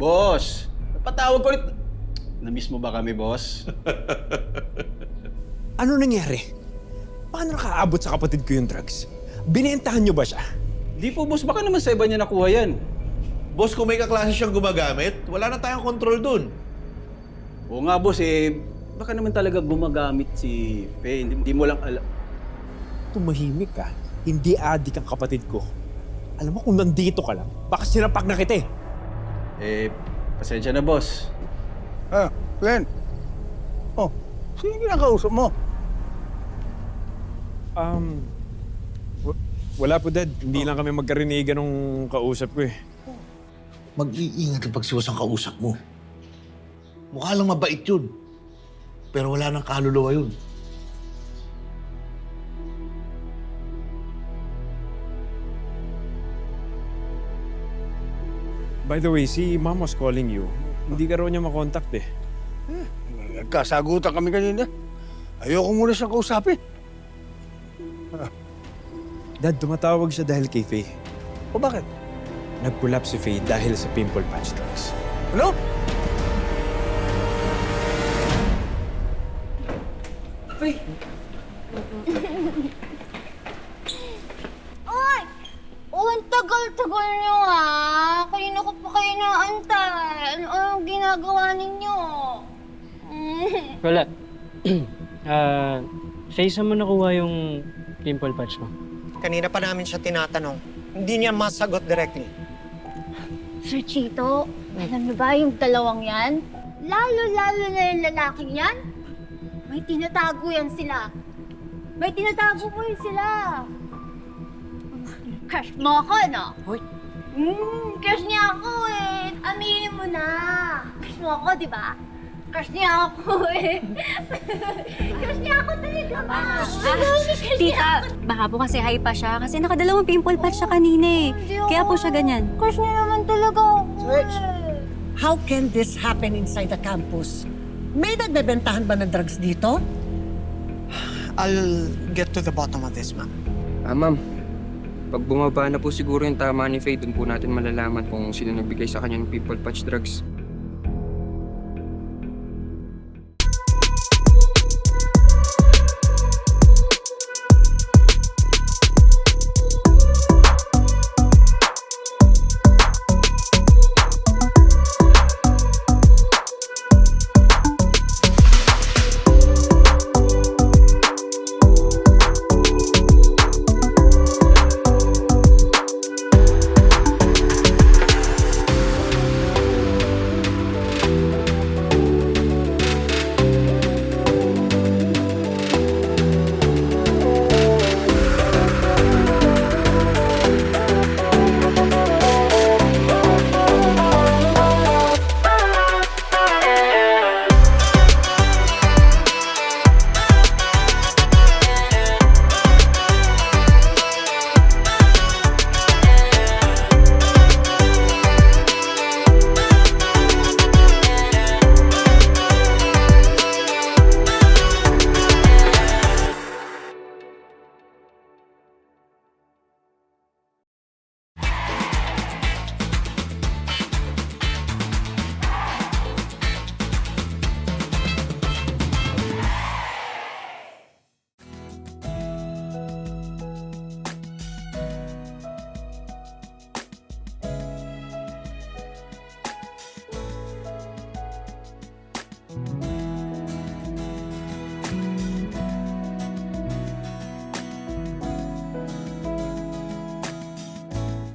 Boss, napatawag ko ulit. Na-miss mo ba kami, boss? Ano nangyari? Paano nakaabot sa kapatid ko yung drugs? Binentahan niyo ba siya? Di po, boss. Baka naman sa iba niya nakuha yan. Boss, kung may kaklase siyang gumagamit, wala na tayong control dun. Oo nga, boss. Baka naman talaga gumagamit si Faye. Hindi mo lang alam. Tumahimik ka. Hindi adik ang kapatid ko. Alam mo kung nandito ka lang, baka sinapak na kita Pasensya na, boss. Glenn. Oh, sino yung kinakausap mo? Wala po, Dad. Hindi lang kami magkarinigan nung kausap ko Mag-iingat ang pagsiwas ang kausap mo. Mukha lang mabait yun. Pero wala nang kaluluwa yun. By the way, si Mom was calling you. Hindi ka raw niya makontakt Nagkasagutan kami kanina. Ayoko muna siyang kausapin. Dad, tumatawag siya dahil kay Faye. O bakit? Nag-collapse si Faye dahil sa pimple patch drugs. Ano? Ay! Oh, ang tagal-tagal nyo Kanina ko pa kayo naantay. Anong ginagawa ninyo? Wala. Faye, saan mo nakuha yung pimple patch mo? Kanina pa namin siya tinatanong. Hindi niya masagot directly. Sir Chito, alam niyo ba yung dalawang yan? Lalo-lalo na yung lalaking yan. May tinatago yan sila. May tinatago mo yun sila. Crush mo ako, no? Hoy. Crush niya ako Aminin mo na. Crush mo ako, di ba? Crush niya ako Crush niya ako talaga, ma. Tita, baka po kasi high pa siya kasi nakadalawang pimple patch siya kanina Kaya po siya ganyan. Crush niya naman talaga ako Search. How can this happen inside the campus? May nagbebentahan ba ng drugs dito? I'll get to the bottom of this, ma'am. Ma'am. Pag bumaba na po siguro yung tama ni Faye, dun po natin malalaman kung sino nagbigay sa kanya ng pimple patch drugs.